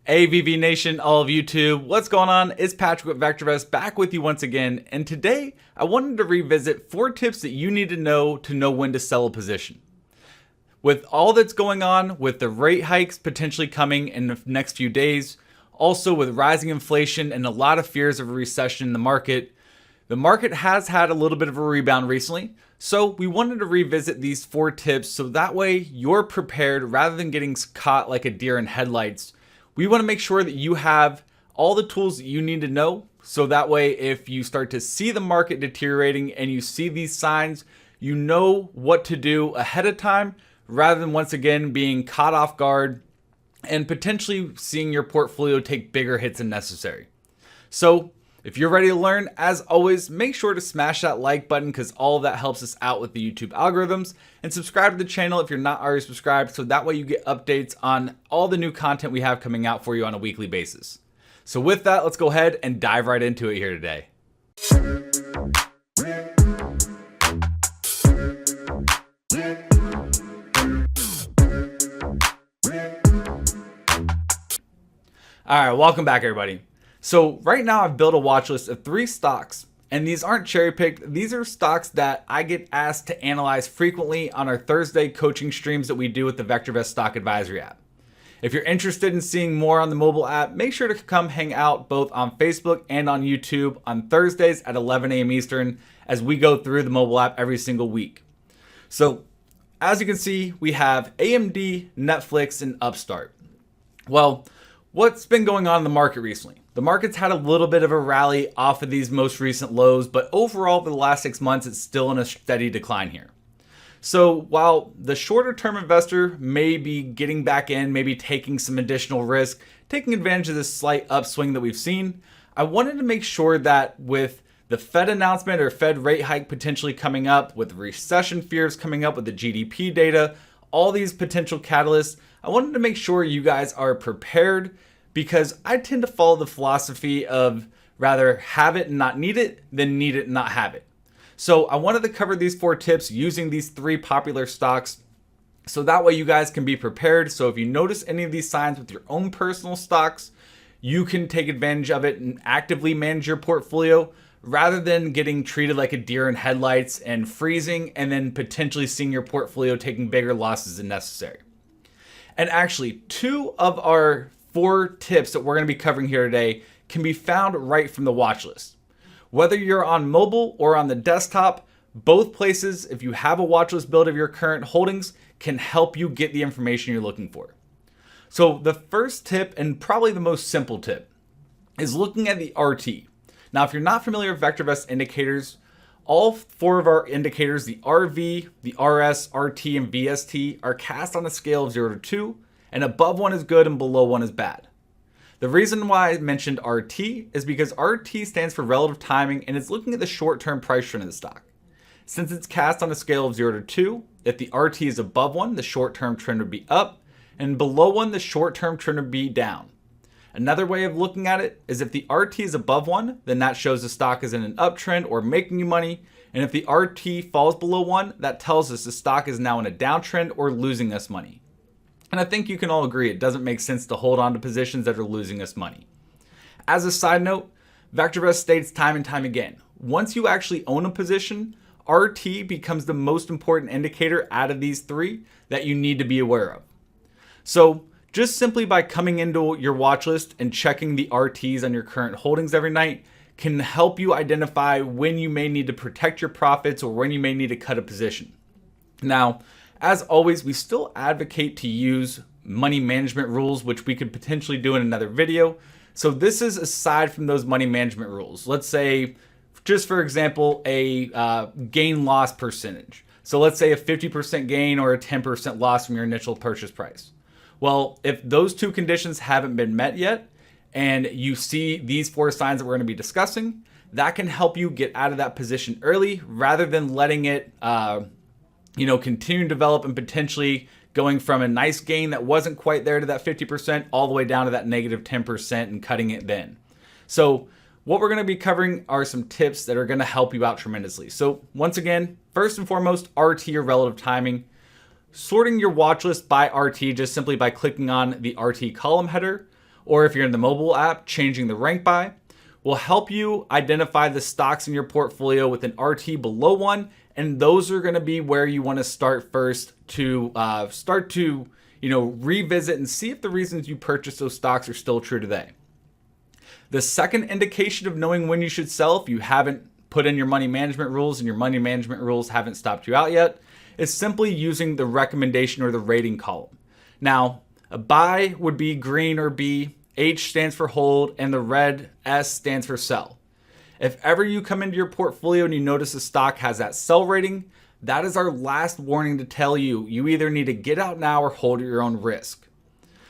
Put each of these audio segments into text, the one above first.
Hey VV Nation, all of YouTube, what's going on? It's Patrick with VectorVest back with you once again, and today I wanted to revisit 4 tips that you need to know when to sell a position. With all that's going on, with the rate hikes potentially coming in the next few days, also with rising inflation and a lot of fears of a recession in the market has had a little bit of a rebound recently. So we wanted to revisit these 4 tips so that way you're prepared rather than getting caught like a deer in headlights. We want to make sure that you have all the tools that you need to know so that way if you start to see the market deteriorating and you see these signs, you know what to do ahead of time rather than once again being caught off guard and potentially seeing your portfolio take bigger hits than necessary. So if you're ready to learn, as always, make sure to smash that like button because all of that helps us out with the YouTube algorithms, and subscribe to the channel if you're not already subscribed so that way you get updates on all the new content we have coming out for you on a weekly basis. So with that, let's go ahead and dive right into it here today. All right, welcome back everybody. So right now I've built a watch list of 3 stocks, and these aren't cherry picked. These are stocks that I get asked to analyze frequently on our Thursday coaching streams that we do with the VectorVest Stock Advisory app. If you're interested in seeing more on the mobile app, make sure to come hang out both on Facebook and on YouTube on Thursdays at 11 a.m. Eastern as we go through the mobile app every single week. So as you can see, we have AMD, Netflix, and Upstart. Well, what's been going on in the market recently? The market's had a little bit of a rally off of these most recent lows, but overall for the last 6 months, it's still in a steady decline here. So while the shorter term investor may be getting back in, maybe taking some additional risk, taking advantage of this slight upswing that we've seen, I wanted to make sure that with the Fed announcement or Fed rate hike potentially coming up, with recession fears coming up with the GDP data, all these potential catalysts, I wanted to make sure you guys are prepared, because I tend to follow the philosophy of rather have it and not need it than need it and not have it. So I wanted to cover these 4 tips using these 3 popular stocks so that way you guys can be prepared. So if you notice any of these signs with your own personal stocks, you can take advantage of it and actively manage your portfolio rather than getting treated like a deer in headlights and freezing and then potentially seeing your portfolio taking bigger losses than necessary. And actually, 2 of our 4 tips that we're going to be covering here today can be found right from the watch list. Whether you're on mobile or on the desktop, both places, if you have a watch list build of your current holdings, can help you get the information you're looking for. So the first tip, and probably the most simple tip, is looking at the RT. Now, if you're not familiar with VectorVest indicators, all 4 of our indicators, the RV, the RS, RT, and VST, are cast on a scale of 0 to 2, and above 1 is good and below 1 is bad. The reason why I mentioned RT is because RT stands for relative timing and it's looking at the short-term price trend of the stock. Since it's cast on a scale of 0 to 2, if the RT is above 1, the short-term trend would be up, and below 1, the short-term trend would be down. Another way of looking at it is if the RT is above 1, then that shows the stock is in an uptrend or making you money, and if the RT falls below 1, that tells us the stock is now in a downtrend or losing us money. And I think you can all agree it doesn't make sense to hold on to positions that are losing us money. As a side note, VectorVest states time and time again, once you actually own a position, RT becomes the most important indicator out of these 3 that you need to be aware of. So just simply by coming into your watch list and checking the RTs on your current holdings every night can help you identify when you may need to protect your profits or when you may need to cut a position. Now, as always, we still advocate to use money management rules, which we could potentially do in another video. So this is aside from those money management rules. Let's say, just for example, a gain-loss percentage. So let's say a 50% gain or a 10% loss from your initial purchase price. Well, if those 2 conditions haven't been met yet, and you see these 4 signs that we're going to be discussing, that can help you get out of that position early rather than letting it continue to develop and potentially going from a nice gain that wasn't quite there to that 50% all the way down to that negative 10% and cutting it then. So what we're going to be covering are some tips that are going to help you out tremendously. So once again, first and foremost, RT or relative timing. Sorting your watch list by RT just simply by clicking on the RT column header or if you're in the mobile app, changing the rank by, will help you identify the stocks in your portfolio with an RT below 1, and those are going to be where you want to start first to revisit and see if the reasons you purchased those stocks are still true today. The second indication of knowing when you should sell, if you haven't put in your money management rules and your money management rules haven't stopped you out yet, is simply using the recommendation or the rating column. Now, a buy would be green or B, H stands for hold, and the red S stands for sell. If ever you come into your portfolio and you notice a stock has that sell rating, that is our last warning to tell you either need to get out now or hold at your own risk.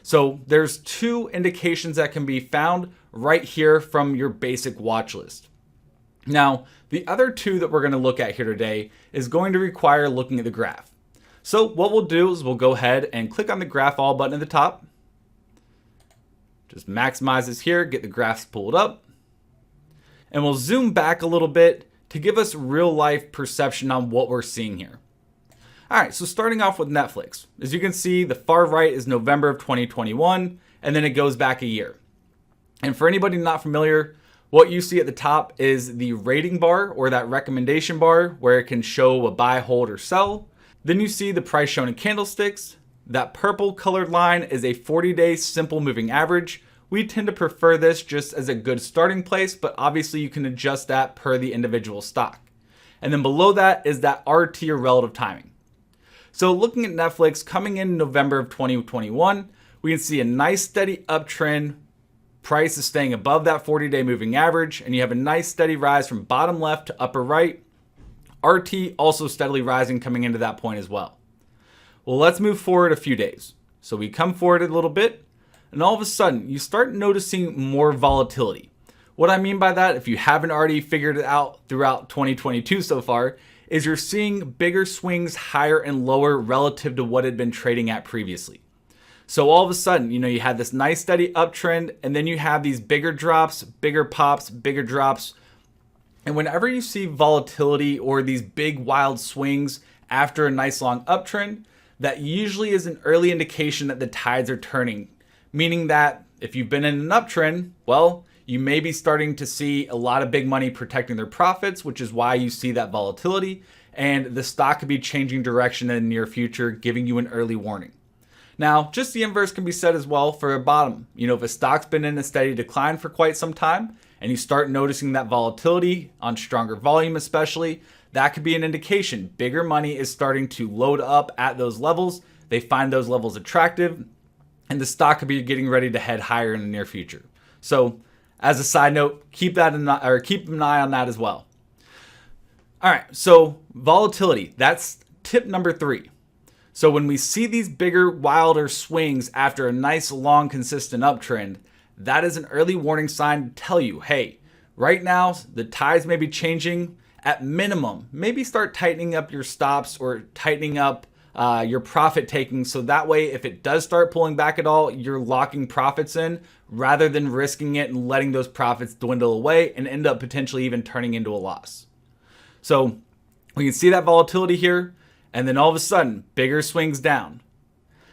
So there's two indications that can be found right here from your basic watch list. Now, the other two that we're going to look at here today is going to require looking at the graph. So what we'll do is we'll go ahead and click on the graph all button at the top. Just maximize this here, get the graphs pulled up. And we'll zoom back a little bit to give us real life perception on what we're seeing here. All right, so starting off with Netflix. As you can see, the far right is November of 2021, and then it goes back a year. And for anybody not familiar, what you see at the top is the rating bar or that recommendation bar where it can show a buy, hold, or sell. Then you see the price shown in candlesticks. That purple colored line is a 40-day simple moving average. We tend to prefer this just as a good starting place, but obviously you can adjust that per the individual stock. And then below that is that RT or relative timing. So looking at Netflix coming in November of 2021, we can see a nice steady uptrend. Price is staying above that 40-day moving average, and you have a nice steady rise from bottom left to upper right. RT also steadily rising coming into that point as well. Well, let's move forward a few days. So we come forward a little bit, and all of a sudden you start noticing more volatility. What I mean by that, if you haven't already figured it out throughout 2022 so far, is you're seeing bigger swings higher and lower relative to what had been trading at previously. So all of a sudden, you had this nice steady uptrend, and then you have these bigger drops, bigger pops, bigger drops. And whenever you see volatility or these big wild swings after a nice long uptrend, that usually is an early indication that the tides are turning, meaning that if you've been in an uptrend, well, you may be starting to see a lot of big money protecting their profits, which is why you see that volatility, and the stock could be changing direction in the near future, giving you an early warning. Now, just the inverse can be said as well for a bottom. If a stock's been in a steady decline for quite some time, and you start noticing that volatility on stronger volume especially, that could be an indication bigger money is starting to load up at those levels. They find those levels attractive, and the stock could be getting ready to head higher in the near future. So, as a side note, keep an eye on that as well. All right, so volatility, that's tip number 3. So when we see these bigger, wilder swings after a nice, long, consistent uptrend, that is an early warning sign to tell you, hey, right now the tides may be changing. At minimum, maybe start tightening up your stops or tightening up your profit taking, so that way if it does start pulling back at all, you're locking profits in rather than risking it and letting those profits dwindle away and end up potentially even turning into a loss. So we can see that volatility here, and then all of a sudden bigger swings down.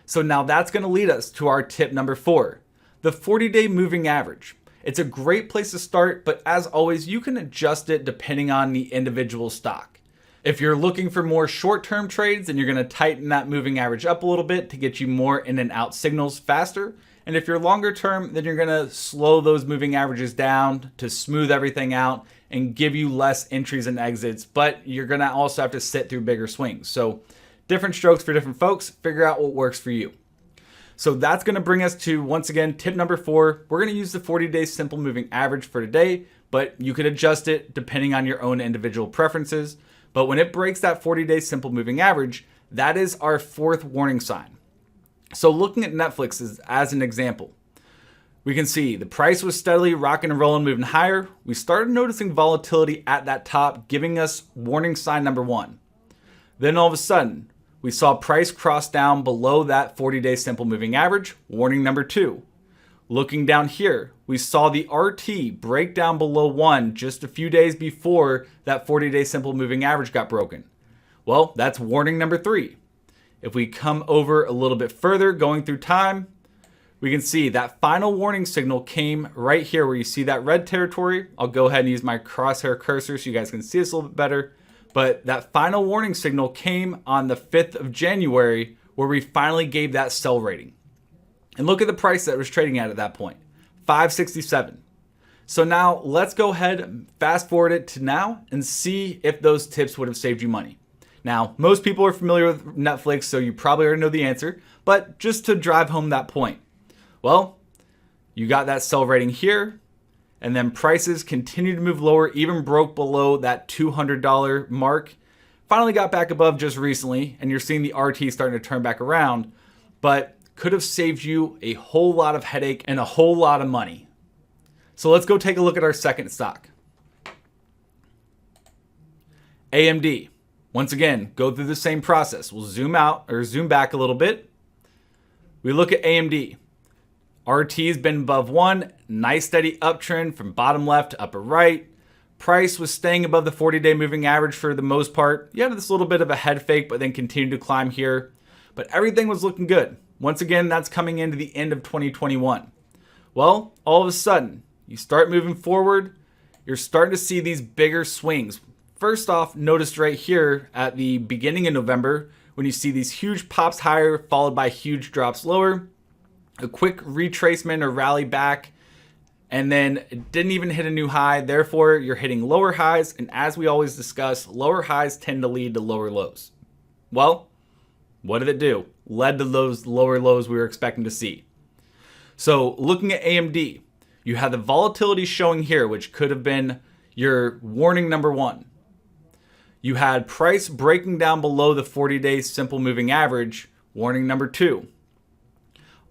So now that's going to lead us to our tip number 4, the 40-day moving average. It's a great place to start, but as always, you can adjust it depending on the individual stock. If you're looking for more short-term trades, then you're going to tighten that moving average up a little bit to get you more in and out signals faster. And if you're longer term, then you're going to slow those moving averages down to smooth everything out and give you less entries and exits, but you're going to also have to sit through bigger swings. So different strokes for different folks. Figure out what works for you. So that's going to bring us to, once again, tip number 4. We're going to use the 40-day simple moving average for today, but you could adjust it depending on your own individual preferences. But when it breaks that 40-day simple moving average, that is our 4th warning sign. So looking at Netflix as an example, we can see the price was steadily rocking and rolling, moving higher. We started noticing volatility at that top, giving us warning sign number 1. Then all of a sudden, we saw price cross down below that 40-day simple moving average, warning number 2. Looking down here, we saw the RT break down below 1 just a few days before that 40-day simple moving average got broken. Well, that's warning number 3. If we come over a little bit further, going through time, we can see that final warning signal came right here where you see that red territory. I'll go ahead and use my crosshair cursor so you guys can see this a little bit better. But that final warning signal came on the 5th of January where we finally gave that sell rating. And look at the price that it was trading at that point, $5.67. So now let's go ahead and fast forward it to now and see if those tips would have saved you money. Now, most people are familiar with Netflix, so you probably already know the answer, but just to drive home that point. Well, you got that sell rating here, and then prices continued to move lower, even broke below that $200 mark. Finally got back above just recently, and you're seeing the RT starting to turn back around, but could have saved you a whole lot of headache and a whole lot of money. So let's go take a look at our second stock. AMD. Once again, go through the same process. We'll zoom out or zoom back a little bit. We look at AMD. RT's been above 1, nice steady uptrend from bottom left to upper right. Price was staying above the 40-day moving average for the most part. You had this little bit of a head fake, but then continued to climb here. But everything was looking good. Once again, that's coming into the end of 2021. Well, all of a sudden, you start moving forward. You're starting to see these bigger swings. First off, noticed right here at the beginning of November, when you see these huge pops higher followed by huge drops lower, a quick retracement or rally back, and then it didn't even hit a new high. Therefore, you're hitting lower highs. And as we always discuss, lower highs tend to lead to lower lows. Well, what did it do? Led to those lower lows we were expecting to see. So looking at AMD, you have the volatility showing here, which could have been your warning number 1. You had price breaking down below the 40-day simple moving average, warning number 2.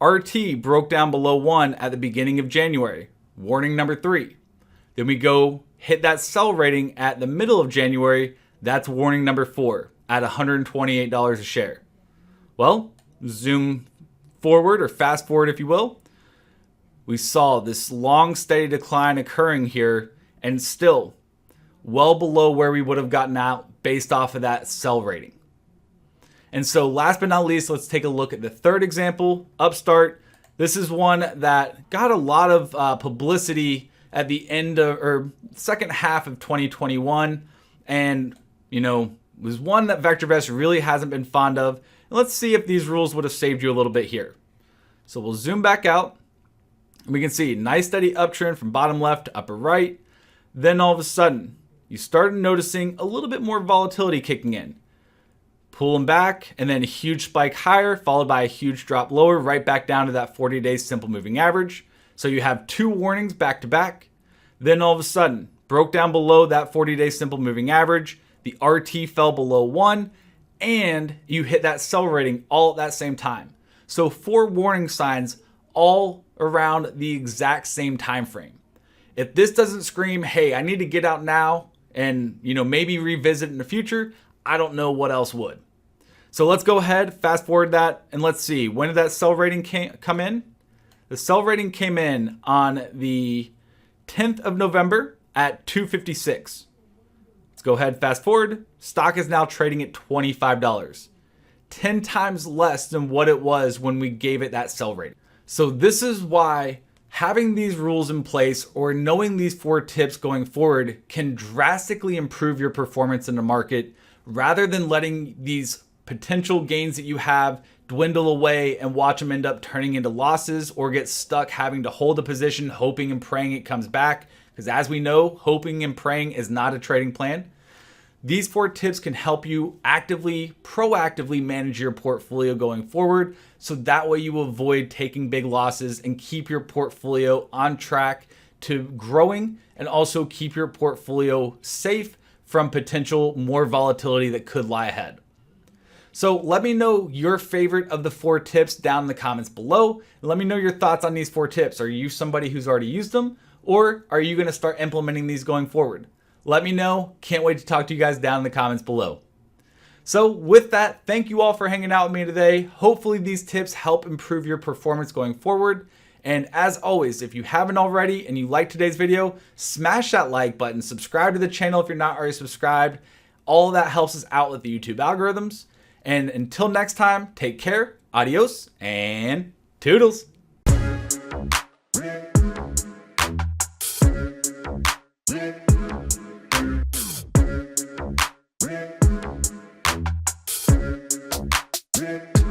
RT broke down below 1 at the beginning of January, warning number 3. Then we go hit that sell rating at the middle of January, that's warning number 4 at $128 a share. Well, zoom forward or fast forward if you will. We saw this long steady decline occurring here and still well below where we would have gotten out based off of that sell rating. And so last but not least, let's take a look at the third example, Upstart. This is one that got a lot of publicity at the end of or second half of 2021 and, was one that VectorVest really hasn't been fond of. And let's see if these rules would have saved you a little bit here. So we'll zoom back out. And we can see nice steady uptrend from bottom left to upper right. Then all of a sudden, you started noticing a little bit more volatility kicking in. Pulling back and then a huge spike higher followed by a huge drop lower right back down to that 40-day simple moving average. So you have 2 warnings back to back. Then all of a sudden, broke down below that 40-day simple moving average. The RT fell below 1 and you hit that sell rating all at that same time. So 4 warning signs all around the exact same time frame. If this doesn't scream, hey, I need to get out now and maybe revisit in the future, I don't know what else would. So let's go ahead, fast forward that, and let's see. When did that sell rating come in? The sell rating came in on the 10th of November at $256. Let's go ahead, fast forward. Stock is now trading at $25. 10 times less than what it was when we gave it that sell rating. So this is why having these rules in place or knowing these 4 tips going forward can drastically improve your performance in the market rather than letting these potential gains that you have dwindle away and watch them end up turning into losses or get stuck having to hold a position hoping and praying it comes back. Because as we know, hoping and praying is not a trading plan. These 4 tips can help you proactively manage your portfolio going forward. So that way you avoid taking big losses and keep your portfolio on track to growing and also keep your portfolio safe from potential more volatility that could lie ahead. So let me know your favorite of the 4 tips down in the comments below. And let me know your thoughts on these 4 tips. Are you somebody who's already used them or are you going to start implementing these going forward? Let me know. Can't wait to talk to you guys down in the comments below. So with that, thank you all for hanging out with me today. Hopefully these tips help improve your performance going forward. And as always, if you haven't already and you liked today's video, smash that like button, subscribe to the channel if you're not already subscribed. All of that helps us out with the YouTube algorithms. And until next time, take care, adios, and toodles. VectorVest.